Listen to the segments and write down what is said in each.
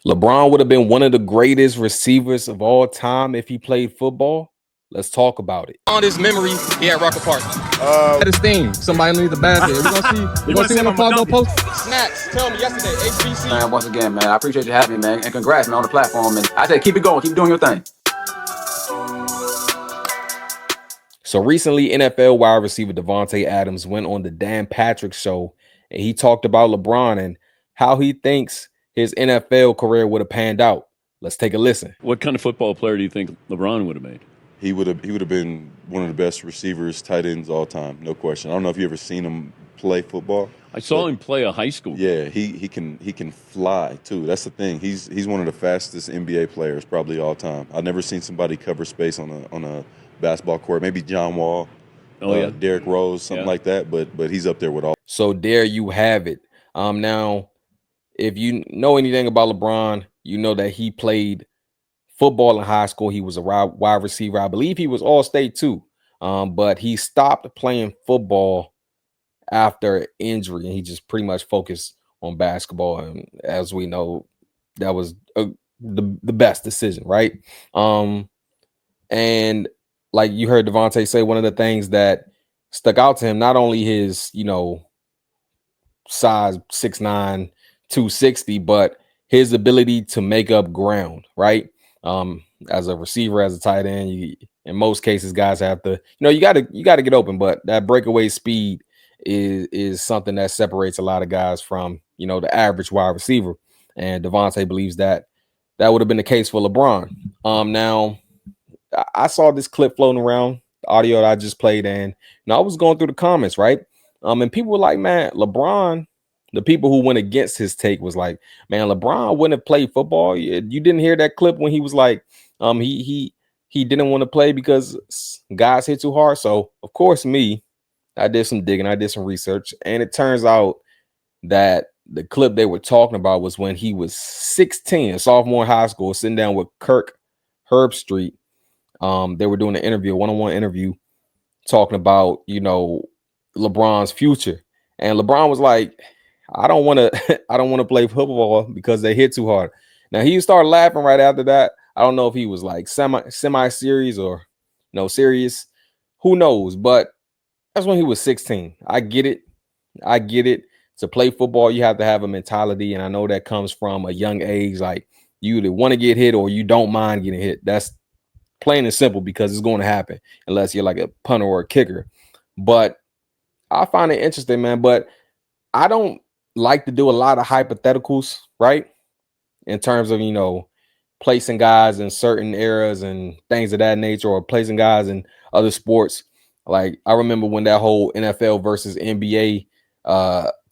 LeBron would have been one of the greatest receivers of all time if he played football. Let's talk about it. On his memory, he had Rocket Park. That is theme. Somebody needs a basket. We're gonna see when the clock go post. Snacks. Tell me yesterday, HBC. Man, once again, man, I appreciate you having me, man, and congrats, man, on the platform. And I say, keep it going, keep doing your thing. So recently, NFL wide receiver Davante Adams went on the Dan Patrick Show, and he talked about LeBron and how he thinks his NFL career would have panned out. Let's take a listen. What kind of football player do you think LeBron would have made? He would have been one of the best receivers, tight ends all time, no question. I don't know if you ever seen him play football. I saw him play a high school. Yeah, he can fly too. That's the thing. He's one of the fastest NBA players probably all time. I've never seen somebody cover space on a basketball court. Maybe John Wall, Derrick Rose, something like that. But he's up there with all. So there you have it. Now, if you know anything about LeBron, you know that he played football in high school. He was a wide receiver. I believe he was all-state too. But he stopped playing football after injury, and he just pretty much focused on basketball. And as we know, that was the best decision, right? And like you heard Davante say, one of the things that stuck out to him, not only his, size 6'9", 260, but his ability to make up ground, right? As a receiver, as a tight end, in most cases, guys have to, you got to get open, but that breakaway speed is something that separates a lot of guys from, the average wide receiver. And Davante believes that would have been the case for LeBron. Now, I saw this clip floating around, the audio that I just played, and I was going through the comments, right? And people were like, man, LeBron, the people who went against his take was like, man, LeBron wouldn't have played football. You didn't hear that clip when he was like, he didn't want to play because guys hit too hard. So, of course, I did some digging, I did some research, and it turns out that the clip they were talking about was when he was 16, a sophomore in high school, sitting down with Kirk Herbstreit. They were doing an interview, a one-on-one interview, talking about, LeBron's future. And LeBron was like, I don't want to play football because they hit too hard. Now he started laughing right after that. I don't know if he was like semi-serious or serious. Who knows? But that's when he was 16. I get it. To play football, you have to have a mentality, and I know that comes from a young age. Like, you either want to get hit or you don't mind getting hit. That's plain and simple, because it's going to happen unless you're like a punter or a kicker. But I find it interesting, man. But I don't like to do a lot of hypotheticals, right? In terms of, placing guys in certain eras and things of that nature, or placing guys in other sports. Like, I remember when that whole NFL versus NBA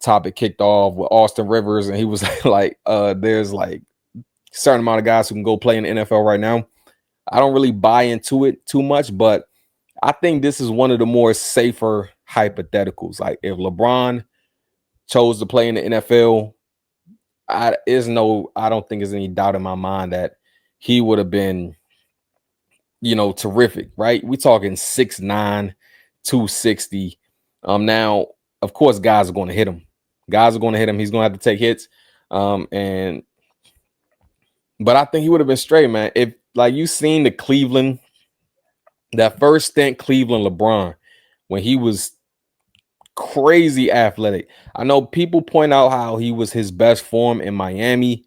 topic kicked off with Austin Rivers, and he was like, there's like a certain amount of guys who can go play in the NFL right now. I don't really buy into it too much, but I think this is one of the more safer hypotheticals. Like, if LeBron chose to play in the NFL, I don't think there's any doubt in my mind that he would have been, terrific, right? We talking 6'9", 260. Now, of course, guys are going to hit him. He's going to have to take hits. But I think he would have been straight, man. If, like, you seen that first stint Cleveland LeBron, when he was crazy athletic. I know people point out how he was his best form in Miami.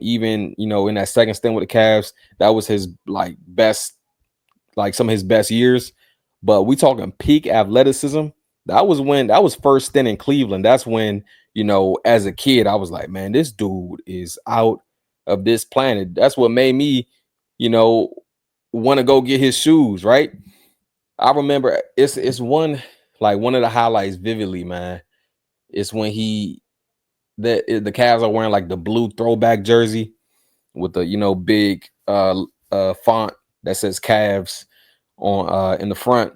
Even, in that second stint with the Cavs, that was his best, some of his best years. But we talking peak athleticism. That was first stint in Cleveland. That's when, as a kid, I was like, man, this dude is out of this planet. That's what made me, want to go get his shoes, right? I remember it's one of the highlights vividly, man. It's when the Cavs are wearing like the blue throwback jersey with the big font that says Cavs on in the front.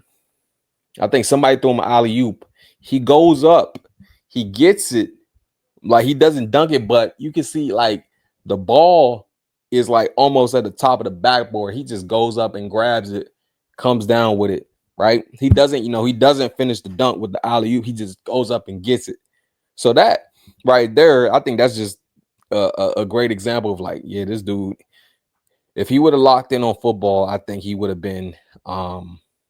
I think somebody threw him an alley-oop. He goes up, he gets it, like he doesn't dunk it, but you can see like the ball is like almost at the top of the backboard. He just goes up and grabs it, comes down with it, right? He doesn't finish the dunk with the alley-oop. He just goes up and gets it. So that right there, I think that's just a great example of like, yeah, this dude, if he would have locked in on football, I think he would have been,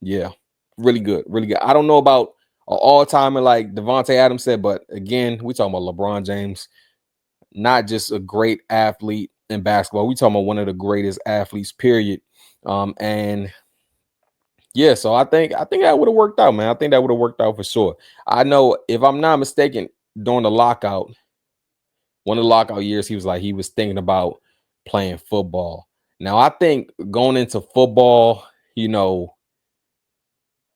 yeah, really good, really good. I don't know about an all-timer like Davante Adams said, but again, we talking about LeBron James, not just a great athlete in basketball. We talking about one of the greatest athletes, period. And yeah, so I think that would have worked out, man. I think that would have worked out for sure. I know, if I'm not mistaken, during the lockout, one of the lockout years, he was thinking about playing football. Now, I think going into football, you know,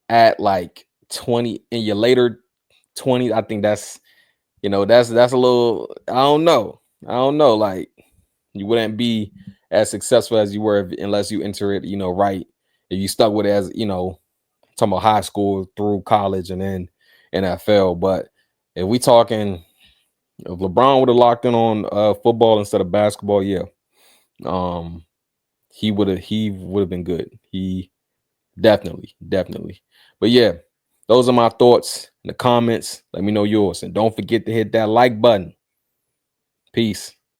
at like 20 in your later 20s, I think that's, you know, that's a little, I don't know. Like, you wouldn't be as successful as you were unless you enter it, you know, right. If you stuck with it as, you know, talking about high school through college and then NFL. But if we talking, if LeBron would have locked in on football instead of basketball, yeah, he would have been good. He definitely. But yeah, those are my thoughts in the comments. Let me know yours, and don't forget to hit that like button. Peace.